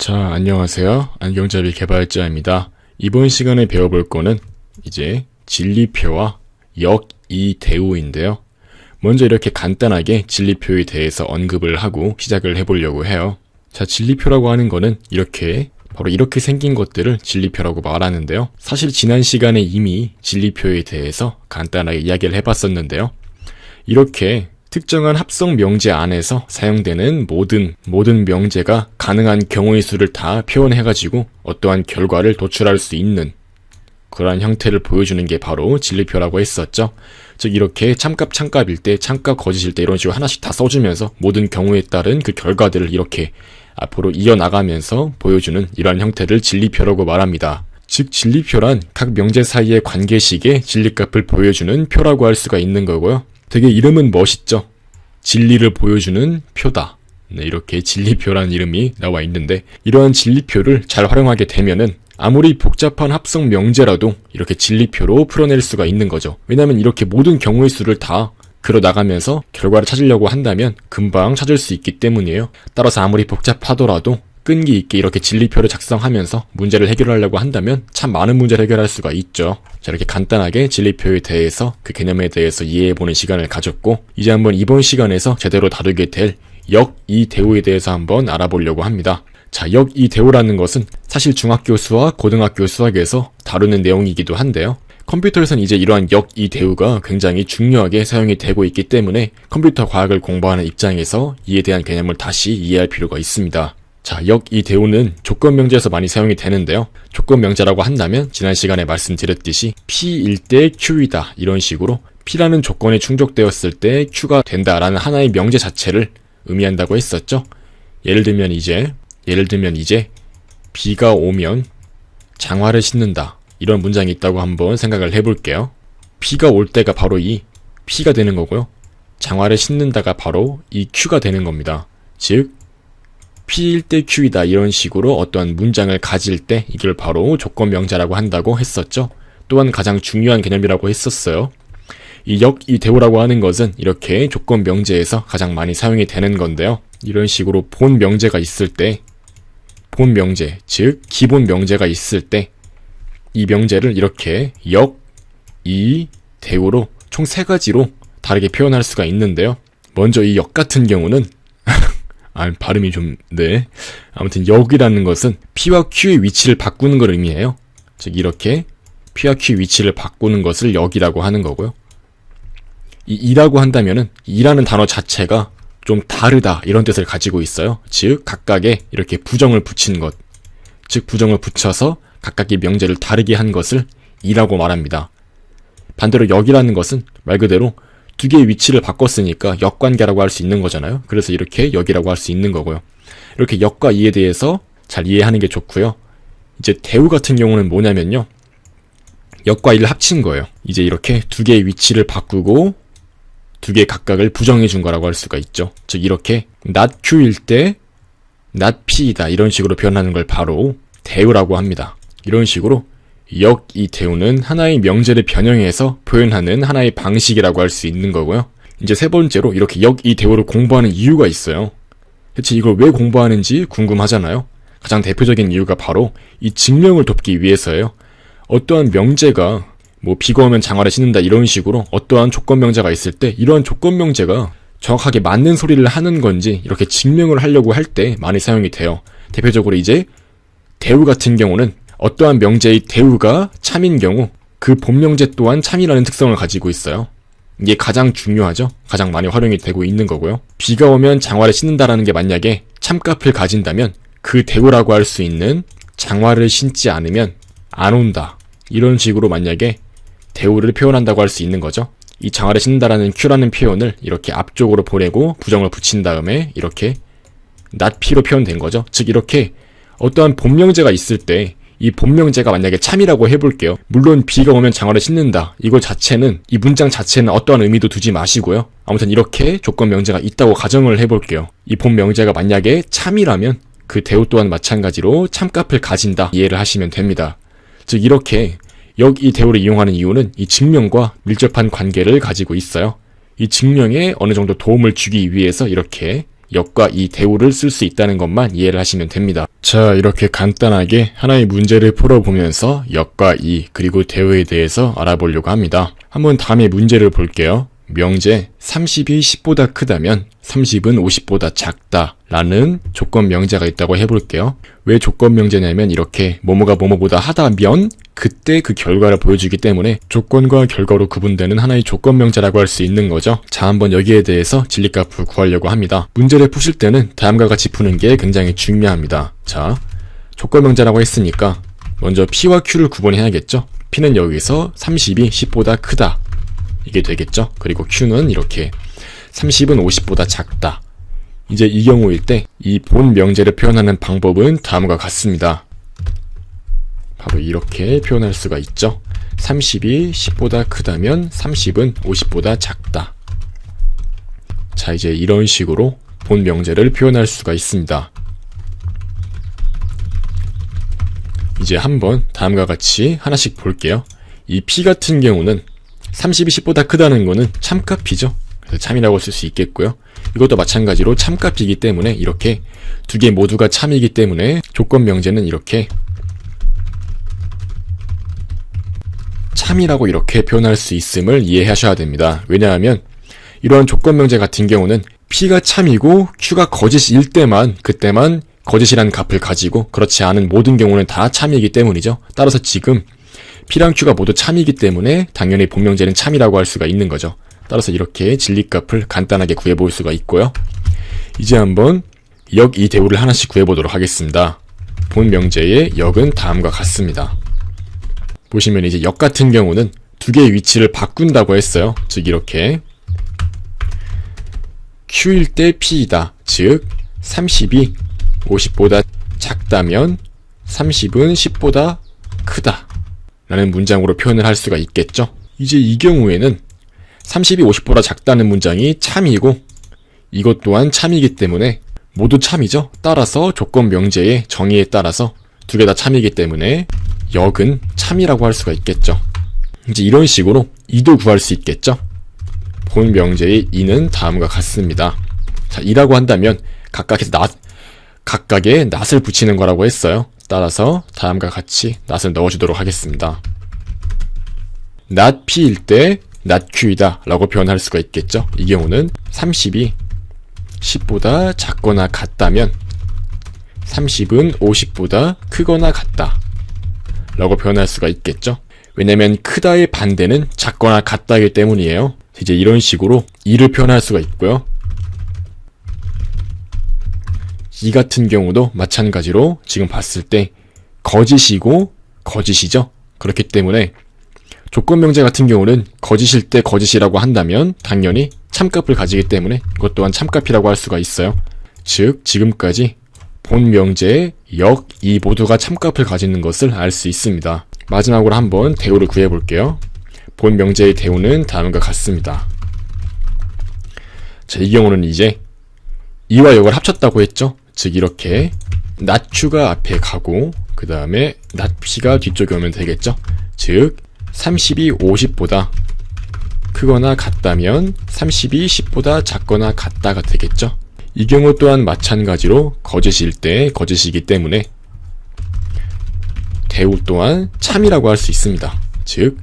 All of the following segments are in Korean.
자, 안녕하세요. 안경잡이 개발자입니다. 이번 시간에 배워볼 거는 이제 진리표와 역이대우인데요. 먼저 이렇게 간단하게 진리표에 대해서 언급을 하고 시작을 해보려고 해요. 자, 진리표라고 하는 거는 바로 이렇게 생긴 것들을 진리표라고 말하는데요. 사실 지난 시간에 이미 진리표에 대해서 간단하게 이야기를 해봤었는데요. 이렇게 특정한 합성 명제 안에서 사용되는 모든 명제가 가능한 경우의 수를 다 표현해가지고 어떠한 결과를 도출할 수 있는 그러한 형태를 보여주는 게 바로 진리표라고 했었죠. 즉 이렇게 참값일 때, 참값 거짓일 때 이런 식으로 하나씩 다 써주면서 모든 경우에 따른 그 결과들을 이렇게 앞으로 이어나가면서 보여주는 이러한 형태를 진리표라고 말합니다. 즉 진리표란 각 명제 사이의 관계식의 진리값을 보여주는 표라고 할 수가 있는 거고요. 되게 이름은 멋있죠. 진리를 보여주는 표다. 네, 이렇게 진리표라는 이름이 나와 있는데 이러한 진리표를 잘 활용하게 되면은 아무리 복잡한 합성 명제라도 이렇게 진리표로 풀어낼 수가 있는 거죠. 왜냐하면 이렇게 모든 경우의 수를 다 그려나가면서 결과를 찾으려고 한다면 금방 찾을 수 있기 때문이에요. 따라서 아무리 복잡하더라도 끈기 있게 이렇게 진리표를 작성하면서 문제를 해결하려고 한다면 참 많은 문제를 해결할 수가 있죠. 자, 이렇게 간단하게 진리표에 대해서 그 개념에 대해서 이해해보는 시간을 가졌고 이제 한번 이번 시간에서 제대로 다루게 될 역이대우에 대해서 한번 알아보려고 합니다. 자, 역이대우라는 것은 사실 중학교 수학, 고등학교 수학에서 다루는 내용이기도 한데요. 컴퓨터에서는 이제 이러한 역이대우가 굉장히 중요하게 사용이 되고 있기 때문에 컴퓨터 과학을 공부하는 입장에서 이에 대한 개념을 다시 이해할 필요가 있습니다. 자, 역이대우는 조건명제에서 많이 사용이 되는데요. 조건명제라고 한다면 지난 시간에 말씀드렸듯이 P일 때 Q이다 이런 식으로 P라는 조건이 충족되었을 때 Q가 된다라는 하나의 명제 자체를 의미한다고 했었죠. 예를 들면 이제 비가 오면 장화를 신는다 이런 문장이 있다고 한번 생각을 해볼게요. 비가 올 때가 바로 이 P가 되는 거고요. 장화를 신는다가 바로 이 Q가 되는 겁니다. 즉 P일 때 Q이다 이런 식으로 어떠한 문장을 가질 때 이걸 바로 조건명제라고 한다고 했었죠. 또한 가장 중요한 개념이라고 했었어요. 이 역이대우라고 하는 것은 이렇게 조건명제에서 가장 많이 사용이 되는 건데요. 이런 식으로 본명제가 있을 때 본명제, 즉 기본명제가 있을 때 이 명제를 이렇게 역이대우로 총 3가지로 다르게 표현할 수가 있는데요. 먼저 이 역 같은 경우는 발음이 좀, 네. 아무튼 역이라는 것은 P와 Q의 위치를 바꾸는 걸 의미해요. 즉 이렇게 P와 Q의 위치를 바꾸는 것을 역이라고 하는 거고요. 이 이라고 한다면은 이라는 단어 자체가 좀 다르다 이런 뜻을 가지고 있어요. 즉 각각에 이렇게 부정을 붙인 것. 즉 부정을 붙여서 각각의 명제를 다르게 한 것을 이라고 말합니다. 반대로 역이라는 것은 말 그대로 두 개의 위치를 바꿨으니까 역관계라고 할 수 있는 거잖아요. 그래서 이렇게 역이라고 할 수 있는 거고요. 이렇게 역과 이에 대해서 잘 이해하는 게 좋고요. 이제 대우 같은 경우는 뭐냐면요. 역과 이를 합친 거예요. 이제 이렇게 두 개의 위치를 바꾸고 두 개 각각을 부정해 준 거라고 할 수가 있죠. 즉 이렇게 not Q일 때 not P이다 이런 식으로 표현하는 걸 바로 대우라고 합니다. 이런 식으로 역이대우는 하나의 명제를 변형해서 표현하는 하나의 방식이라고 할 수 있는 거고요. 이제 3번째로 이렇게 역이대우를 공부하는 이유가 있어요. 대체 이걸 왜 공부하는지 궁금하잖아요. 가장 대표적인 이유가 바로 이 증명을 돕기 위해서예요. 어떠한 명제가 비가 오면 장화를 신는다 이런 식으로 어떠한 조건명제가 있을 때 이러한 조건명제가 정확하게 맞는 소리를 하는 건지 이렇게 증명을 하려고 할 때 많이 사용이 돼요. 대표적으로 이제 대우 같은 경우는 어떠한 명제의 대우가 참인 경우 그 본명제 또한 참이라는 특성을 가지고 있어요. 이게 가장 중요하죠. 가장 많이 활용이 되고 있는 거고요. 비가 오면 장화를 신는다라는 게 만약에 참값을 가진다면 그 대우라고 할 수 있는 장화를 신지 않으면 안 온다. 이런 식으로 만약에 대우를 표현한다고 할 수 있는 거죠. 이 장화를 신는다라는 Q라는 표현을 이렇게 앞쪽으로 보내고 부정을 붙인 다음에 이렇게 not P로 표현된 거죠. 즉 이렇게 어떠한 본명제가 있을 때 이 본명제가 만약에 참이라고 해볼게요. 물론 비가 오면 장화를 신는다. 이거 자체는 이 문장 자체는 어떠한 의미도 두지 마시고요. 아무튼 이렇게 조건명제가 있다고 가정을 해볼게요. 이 본명제가 만약에 참이라면 그 대우 또한 마찬가지로 참값을 가진다. 이해를 하시면 됩니다. 즉 이렇게 역이대우를 이용하는 이유는 이 증명과 밀접한 관계를 가지고 있어요. 이 증명에 어느 정도 도움을 주기 위해서 이렇게 역과 이 대우를 쓸 수 있다는 것만 이해를 하시면 됩니다. 자, 이렇게 간단하게 하나의 문제를 풀어보면서 역과 이 그리고 대우에 대해서 알아보려고 합니다. 한번 다음에 문제를 볼게요. 명제 30이 10보다 크다면 30은 50보다 작다 라는 조건 명제가 있다고 해볼게요. 왜 조건 명제냐면 이렇게 뭐뭐가 뭐뭐보다 하다면 그때 그 결과를 보여주기 때문에 조건과 결과로 구분되는 하나의 조건 명제라고 할 수 있는 거죠. 자, 한번 여기에 대해서 진리값을 구하려고 합니다. 문제를 푸실 때는 다음과 같이 푸는 게 굉장히 중요합니다. 자, 조건 명제라고 했으니까 먼저 P와 Q를 구분해야겠죠. P는 여기서 30이 10보다 크다 이게 되겠죠. 그리고 Q는 이렇게 30은 50보다 작다. 이제 이 경우일 때 이 본 명제를 표현하는 방법은 다음과 같습니다. 바로 이렇게 표현할 수가 있죠. 30이 10보다 크다면 30은 50보다 작다. 자, 이제 이런 식으로 본 명제를 표현할 수가 있습니다. 이제 한번 다음과 같이 하나씩 볼게요. 이 P 같은 경우는 30이 10보다 크다는 거는 참값이죠. 그래서 참이라고 쓸 수 있겠고요. 이것도 마찬가지로 참값이기 때문에 이렇게 두 개 모두가 참이기 때문에 조건 명제는 이렇게 참이라고 이렇게 표현할 수 있음을 이해하셔야 됩니다. 왜냐하면 이러한 조건 명제 같은 경우는 P가 참이고 Q가 거짓일 때만 그때만 거짓이라는 값을 가지고 그렇지 않은 모든 경우는 다 참이기 때문이죠. 따라서 지금 P랑 Q가 모두 참이기 때문에 당연히 본 명제는 참이라고 할 수가 있는 거죠. 따라서 이렇게 진리값을 간단하게 구해볼 수가 있고요. 이제 한번 역 이 대우를 하나씩 구해보도록 하겠습니다. 본 명제의 역은 다음과 같습니다. 보시면 이제 역 같은 경우는 두 개의 위치를 바꾼다고 했어요. 즉 이렇게 Q일 때 P이다. 즉 30이 50보다 작다면 30은 10보다 크다 라는 문장으로 표현을 할 수가 있겠죠. 이제 이 경우에는 30이 50보다 작다는 문장이 참이고 이것 또한 참이기 때문에 모두 참이죠. 따라서 조건 명제의 정의에 따라서 두 개 다 참이기 때문에 역은 참이라고 할 수가 있겠죠. 이제 이런 식으로 2도 구할 수 있겠죠. 본 명제의 2는 다음과 같습니다. 자, 2라고 한다면 각각의 낫을 붙이는 거라고 했어요. 따라서 다음과 같이 낫을 넣어주도록 하겠습니다. 낫 P일 때 낫 Q이다 라고 표현할 수가 있겠죠. 이 경우는 30이 10보다 작거나 같다면 30은 50보다 크거나 같다 라고 표현할 수가 있겠죠. 왜냐면 크다의 반대는 작거나 같다이기 때문이에요. 이제 이런 식으로 2를 표현할 수가 있고요. 이 같은 경우도 마찬가지로 지금 봤을 때 거짓이고 거짓이죠. 그렇기 때문에 조건 명제 같은 경우는 거짓일 때 거짓이라고 한다면 당연히 참값을 가지기 때문에 이것 또한 참값이라고 할 수가 있어요. 즉 지금까지 본 명제의 역, 이 모두가 참값을 가지는 것을 알 수 있습니다. 마지막으로 한번 대우를 구해볼게요. 본 명제의 대우는 다음과 같습니다. 자, 이 경우는 이제 이와 역을 합쳤다고 했죠. 즉 이렇게 낫 Q가 앞에 가고 그 다음에 낫 P가 뒤쪽에 오면 되겠죠. 즉 30이 50보다 크거나 같다면 30이 10보다 작거나 같다가 되겠죠. 이 경우 또한 마찬가지로 거짓일 때 거짓이기 때문에 대우 또한 참이라고 할 수 있습니다. 즉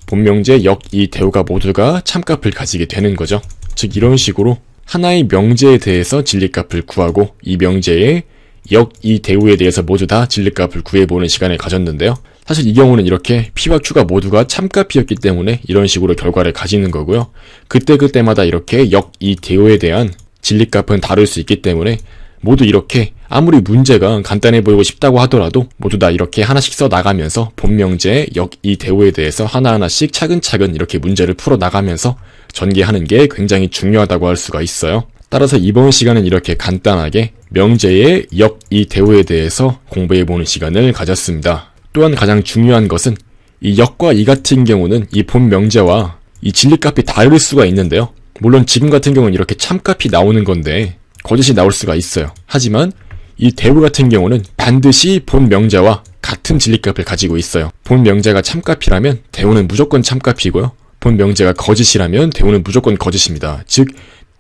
본명제 역 이 대우가 모두가 참값을 가지게 되는 거죠. 즉 이런 식으로 하나의 명제에 대해서 진리값을 구하고 이 명제의 역 이 대우에 대해서 모두 다 진리값을 구해보는 시간을 가졌는데요. 사실 이 경우는 이렇게 P와 Q가 모두가 참값이었기 때문에 이런 식으로 결과를 가지는 거고요. 그때마다 이렇게 역 이 대우에 대한 진리값은 다를 수 있기 때문에 모두 이렇게 아무리 문제가 간단해 보이고 싶다고 하더라도 모두 다 이렇게 하나씩 써 나가면서 본명제 역 이 대우에 대해서 하나하나씩 차근차근 이렇게 문제를 풀어 나가면서 전개하는 게 굉장히 중요하다고 할 수가 있어요. 따라서 이번 시간은 이렇게 간단하게 명제의 역 이 대우에 대해서 공부해보는 시간을 가졌습니다. 또한 가장 중요한 것은 이 역과 이 같은 경우는 이 본 명제와 이 진리값이 다를 수가 있는데요. 물론 지금 같은 경우는 이렇게 참값이 나오는 건데 거짓이 나올 수가 있어요. 하지만 이 대우 같은 경우는 반드시 본 명제와 같은 진리값을 가지고 있어요. 본 명제가 참값이라면 대우는 무조건 참값이고요. 본 명제가 거짓이라면 대우는 무조건 거짓입니다. 즉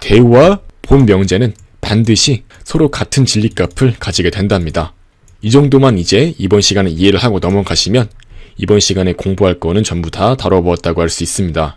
대우와 본 명제는 반드시 서로 같은 진리값을 가지게 된답니다. 이 정도만 이제 이번 시간에 이해를 하고 넘어가시면 이번 시간에 공부할 거는 전부 다 다뤄보았다고 할 수 있습니다.